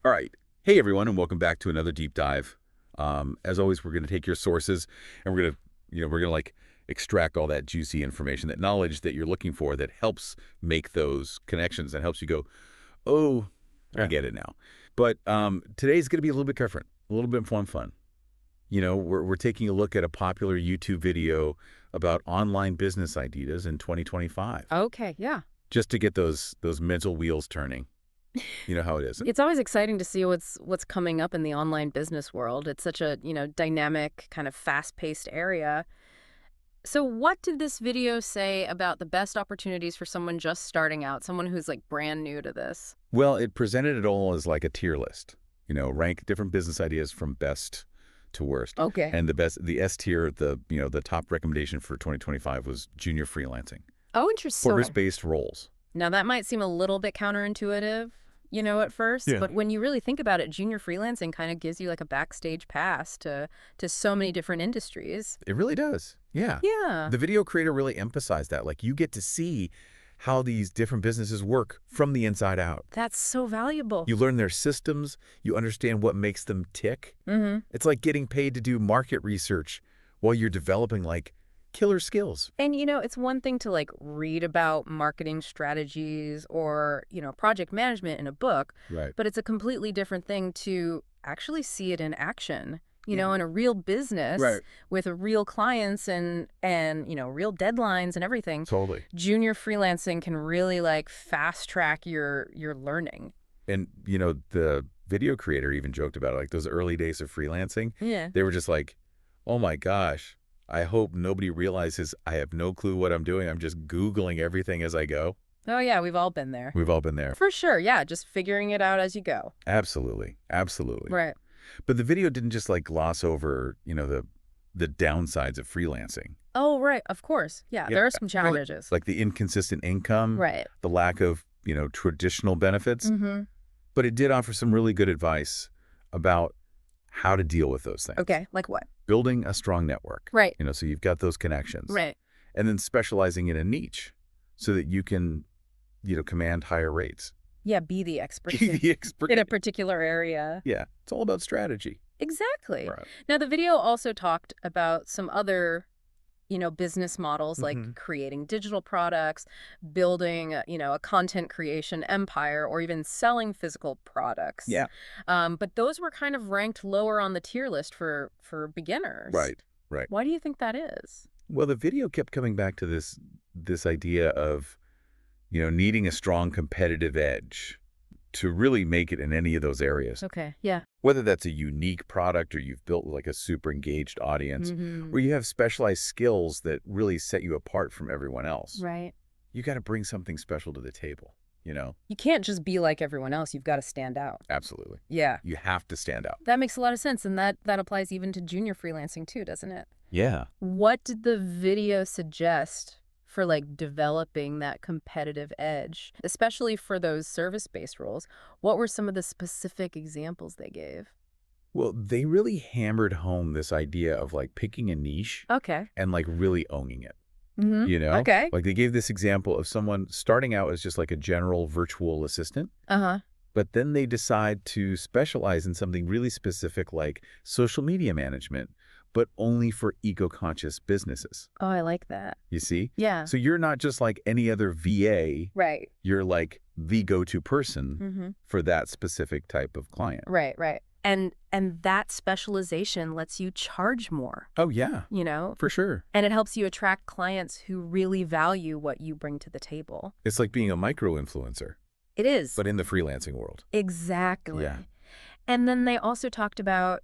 All right. Hey, everyone, and welcome back to another deep dive. As always, we're going to take your sources and we're going to like extract all that juicy information, that knowledge that you're looking for that helps make those connections and helps you go, oh, I Yeah. get it now. But today's going to be a little bit different, a little bit fun. We're taking a look at a popular YouTube video about online business ideas in 2025, Okay, yeah. just to get those mental wheels turning. You know how it is. It's always exciting to see what's coming up in the online business world. It's such a, dynamic, kind of fast-paced area. So what did this video say about the best opportunities for someone just starting out, someone who's like brand new to this? Well, it presented it all as like a tier list. Rank different business ideas from best to worst. Okay. And the S tier, the top recommendation for 2025 was junior freelancing, Oh, interesting. service-based roles. Now that might seem a little bit counterintuitive, at first, Yeah. but when you really think about it, junior freelancing kind of gives you like a backstage pass to so many different industries. It really does. Yeah. Yeah. The video creator really emphasized that. Like, you get to see how these different businesses work from the inside out. That's so valuable. You learn their systems. You understand what makes them tick. Mm-hmm. It's like getting paid to do market research while you're developing like killer skills. And, it's one thing to like read about marketing strategies or, project management in a book, Right. but it's a completely different thing to actually see it in action, in a real business Right. with real clients and real deadlines and everything. Totally. Junior freelancing can really like fast track your learning. And, the video creator even joked about it, like those early days of freelancing. Yeah. They were just like, oh my gosh, I hope nobody realizes I have no clue what I'm doing. I'm just Googling everything as I go. Oh, yeah, we've all been there. We've all been there. For sure, yeah, just figuring it out as you go. Absolutely. Absolutely. Right. But the video didn't just like gloss over, the downsides of freelancing. Oh, right, of course. Yeah, Yeah, there are some challenges. Like the inconsistent income, Right. the lack of, traditional benefits. Mm-hmm. But it did offer some really good advice about how to deal with those things. Okay, like what? Building a strong network. Right. So you've got those connections. Right. And then specializing in a niche so that you can, command higher rates. Yeah, be the expert The expert. in a particular area. Yeah, it's all about strategy. Exactly. Right. Now, the video also talked about some other, business models like Mhm. creating digital products, building, a content creation empire, or even selling physical products. Yeah. But those were kind of ranked lower on the tier list for beginners. Right. Why do you think that is? Well, the video kept coming back to this idea of, needing a strong competitive edge to really make it in any of those areas. Okay. Yeah. Whether that's a unique product or you've built like a super engaged audience, Mm-hmm. or you have specialized skills that really set you apart from everyone else. Right. You got to bring something special to the table, You can't just be like everyone else. You've got to stand out. Absolutely. Yeah. You have to stand out. That makes a lot of sense. And that applies even to junior freelancing too, doesn't it? Yeah. What did the video suggest for like developing that competitive edge, especially for those service-based roles? What were some of the specific examples they gave? Well, they really hammered home this idea of like picking a niche Okay. and like really owning it. Mm-hmm. Okay. Like they gave this example of someone starting out as just like a general virtual assistant, Uh-huh. but then they decide to specialize in something really specific like social media management, but only for eco-conscious businesses. Oh, I like that. You see? Yeah. So you're not just like any other VA, Right. you're like the go-to person Mm-hmm. for that specific type of client. Right. And that specialization lets you charge more, Oh, yeah, for sure. and it helps you attract clients who really value what you bring to the table. It's like being a micro-influencer, It is. but in the freelancing world. Exactly. Yeah. And then they also talked about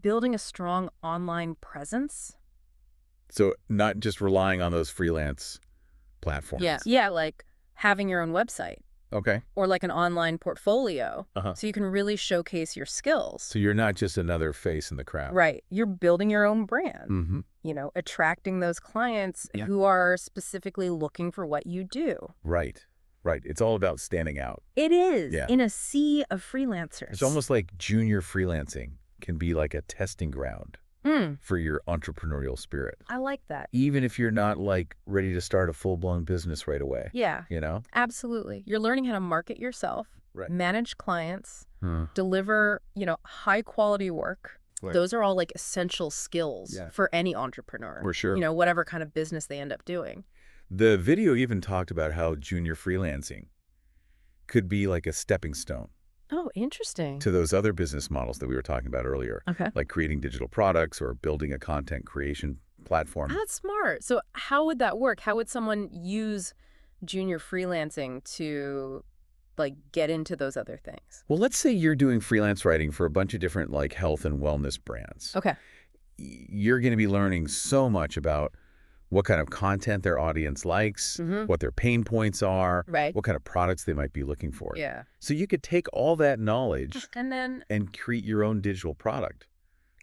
building a strong online presence. So not just relying on those freelance platforms. Yeah, like having your own website Okay. or like an online portfolio Uh-huh. so you can really showcase your skills. So you're not just another face in the crowd. Right. You're building your own brand, Mm-hmm. attracting those clients Yeah. who are specifically looking for what you do. Right. It's all about standing out. It is Yeah. in a sea of freelancers. It's almost like junior freelancing can be like a testing ground for your entrepreneurial spirit. I like that. Even if you're not like ready to start a full-blown business right away. Yeah, You know? absolutely. You're learning how to market yourself, Right. manage clients, Hmm. deliver, high quality work. Right. Those are all like essential skills Yeah. for any entrepreneur. For sure. Whatever kind of business they end up doing. The video even talked about how junior freelancing could be like a stepping stone Oh, interesting. to those other business models that we were talking about earlier, Okay. like creating digital products or building a content creation platform. That's smart. So how would that work? How would someone use junior freelancing to get into those other things? Well, let's say you're doing freelance writing for a bunch of different like health and wellness brands. Okay. You're going to be learning so much about what kind of content their audience likes, what their pain points are, Right. what kind of products they might be looking for. Yeah. So you could take all that knowledge And create your own digital product,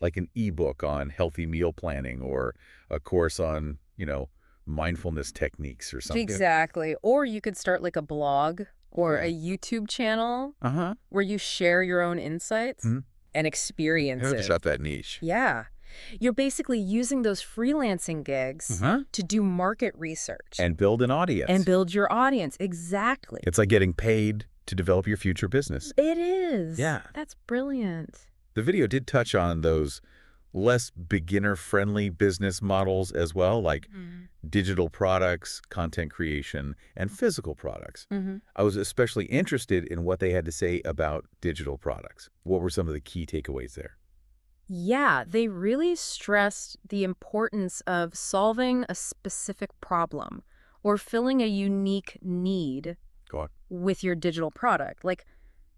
like an ebook on healthy meal planning or a course on, mindfulness techniques or something. exactly. Or you could start like a blog or Yeah. a YouTube channel Uh-huh. where you share your own insights Mhm. and experiences. that niche. Yeah. You're basically using those freelancing gigs to do market research And build an audience. and build your audience. Exactly. It's like getting paid to develop your future business. It is. Yeah. That's brilliant. The video did touch on those less beginner-friendly business models as well, like digital products, content creation, and physical products. I was especially interested in what they had to say about digital products. What were some of the key takeaways there? Yeah, they really stressed the importance of solving a specific problem or filling a unique need Go on. with your digital product. Like,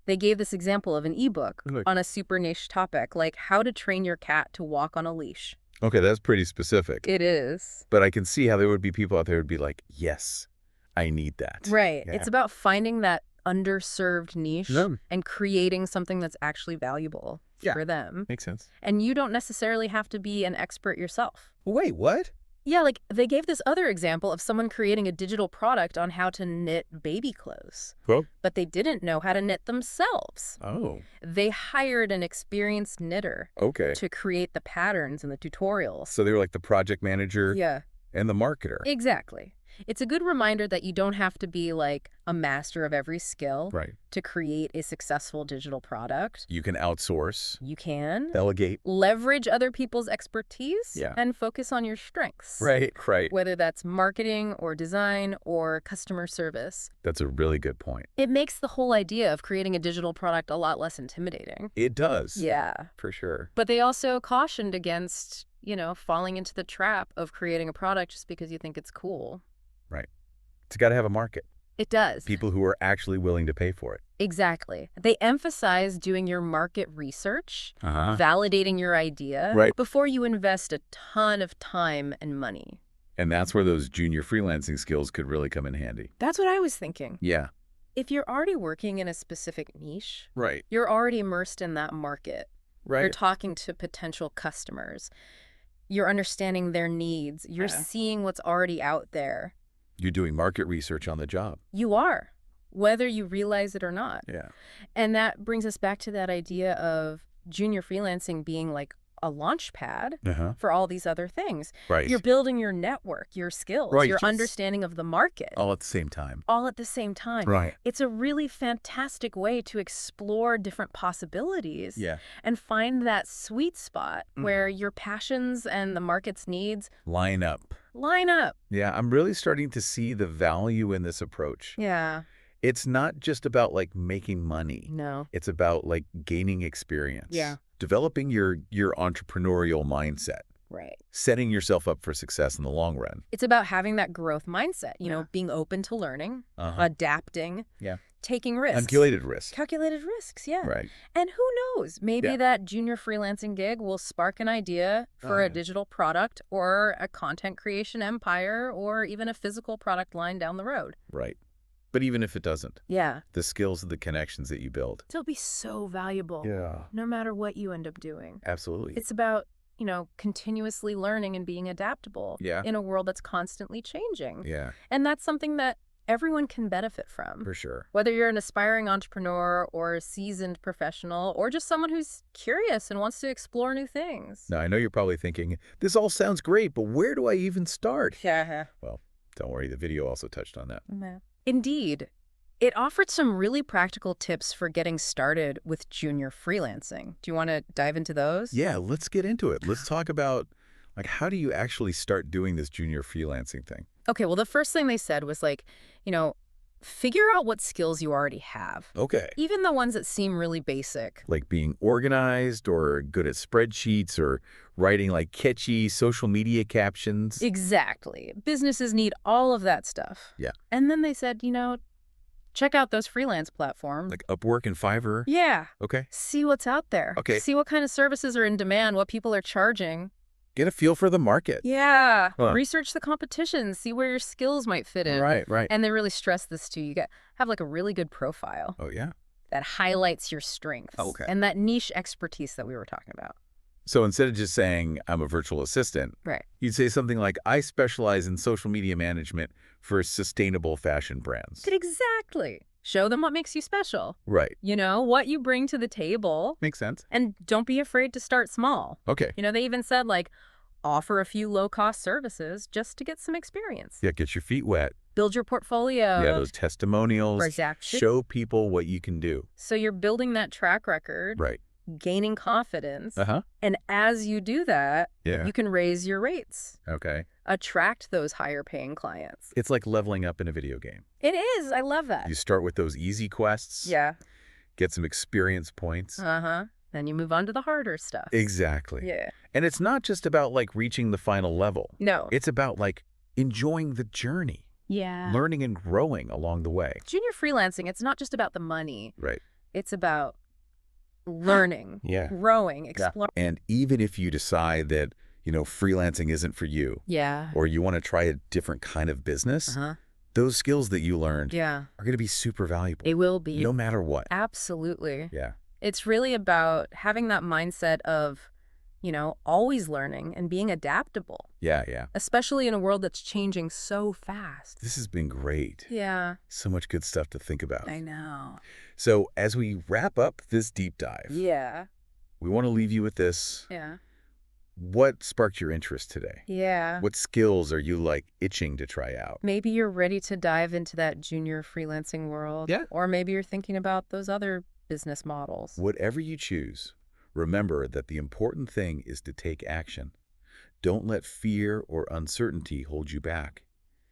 they gave this example of an ebook Like- on a super niche topic, like how to train your cat to walk on a leash. Okay, that's pretty specific. It is. But I can see how there would be people out there who'd be like, yes, I need that. Right. Yeah. It's about finding that underserved niche Yeah. and creating something that's actually valuable Yeah. for them. Makes sense. And you don't necessarily have to be an expert yourself. Wait, what? Yeah, like they gave this other example of someone creating a digital product on how to knit baby clothes, Well, but they didn't know how to knit themselves. oh, They hired an experienced knitter okay. to create the patterns and the tutorials. So they were like the project manager Yeah, and the marketer. exactly. It's a good reminder that you don't have to be like a master of every skill Right. to create a successful digital product. You can outsource, You can delegate. leverage other people's expertise Yeah. and focus on your strengths. Right. Whether that's marketing or design or customer service. That's a really good point. It makes the whole idea of creating a digital product a lot less intimidating. It does. Yeah. For sure. But they also cautioned against, falling into the trap of creating a product just because you think it's cool. Right. It's got to have a market. It does. People who are actually willing to pay for it. Exactly. They emphasize doing your market research, Uh-huh. validating your idea Right. before you invest a ton of time and money. And that's where those junior freelancing skills could really come in handy. That's what I was thinking. Yeah. If you're already working in a specific niche, Right. you're already immersed in that market. You're Right. talking to potential customers. You're understanding their needs. You're seeing what's already out there. You're doing market research on the job. You are, whether you realize it or not. Yeah. And that brings us back to that idea of junior freelancing being like a launch pad Uh-huh. for all these other things. Right. You're building your network, your skills, Right, your just- understanding of the market, All at the same time. all at the same time. Right. It's a really fantastic way to explore different possibilities Yeah. and find that sweet spot where your passions and the market's needs Line up. line up. Yeah, I'm really starting to see the value in this approach. Yeah. It's not just about like making money. No. It's about like gaining experience. Yeah. Developing your entrepreneurial mindset. Right. Setting yourself up for success in the long run. It's about having that growth mindset, Yeah. being open to learning, Uh-huh. adapting, Yeah. taking risks. Calculated risk. Calculated risks, yeah. Right. And who knows? Maybe Yeah. that junior freelancing gig will spark an idea for a yeah. digital product or a content creation empire or even a physical product line down the road. Right. But even if it doesn't, Yeah. the skills and the connections that you build. It'll be so valuable Yeah. no matter what you end up doing. Absolutely. It's about, continuously learning and being adaptable Yeah. in a world that's constantly changing. Yeah, And that's something that everyone can benefit from. for sure. Whether you're an aspiring entrepreneur or a seasoned professional or just someone who's curious and wants to explore new things. Now, I know you're probably thinking, this all sounds great, but where do I even start? Yeah. Well, don't worry. The video also touched on that. Indeed. It offered some really practical tips for getting started with junior freelancing. Do you want to dive into those? Yeah, let's get into it. Let's talk about, like, how do you actually start doing this junior freelancing thing? Okay, well, the first thing they said was like, you know, figure out what skills you already have, Okay. even the ones that seem really basic. Like being organized or good at spreadsheets or writing like catchy social media captions. Exactly. Businesses need all of that stuff. Yeah. And then they said, check out those freelance platforms. Like Upwork and Fiverr. Yeah. Okay. See what's out there. Okay. See what kind of services are in demand, what people are charging. Get a feel for the market. Yeah. Huh. Research the competition. See where your skills might fit in. Right, right. And they really stress this too. Have like a really good profile Oh, yeah. that highlights your strengths. Okay. And that niche expertise that we were talking about. So instead of just saying I'm a virtual assistant, Right. you'd say something like I specialize in social media management for sustainable fashion brands. Exactly. Show them what makes you special. Right. What you bring to the table. Makes sense. And don't be afraid to start small. Okay. They even said, like, offer a few low-cost services just to get some experience. Yeah, get your feet wet. Build your portfolio. Yeah, those testimonials. Exactly. Show people what you can do. So you're building that track record, Right. gaining confidence. Uh-huh. And as you do that, Yeah. you can raise your rates, Okay. attract those higher-paying clients. It's like leveling up in a video game. It is. I love that. You start with those easy quests. Yeah. Get some experience points. Uh-huh. Then you move on to the harder stuff. Exactly. Yeah. And it's not just about like reaching the final level. No. It's about like enjoying the journey, Yeah. learning and growing along the way. Junior freelancing, it's not just about the money. Right. It's about learning, Yeah. growing, exploring. And even if you decide that, freelancing isn't for you, Yeah. or you want to try a different kind of business, Uh-huh. those skills that you learned Yeah. are going to be super valuable. It will be. No matter what. Absolutely. Yeah. It's really about having that mindset of, always learning and being adaptable, Yeah, yeah. especially in a world that's changing so fast. This has been great. Yeah. So much good stuff to think about. I know. So as we wrap up this deep dive, Yeah. we want to leave you with this. Yeah. What sparked your interest today? Yeah. What skills are you like itching to try out? Maybe you're ready to dive into that junior freelancing world. Yeah. Or maybe you're thinking about those other business models. Whatever you choose, remember that the important thing is to take action. Don't let fear or uncertainty hold you back.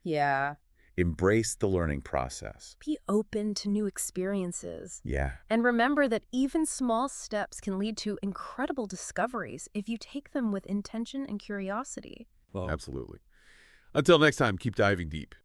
Yeah. Embrace the learning process. Be open to new experiences. Yeah. And remember that even small steps can lead to incredible discoveries if you take them with intention and curiosity. Absolutely. Until next time, keep diving deep.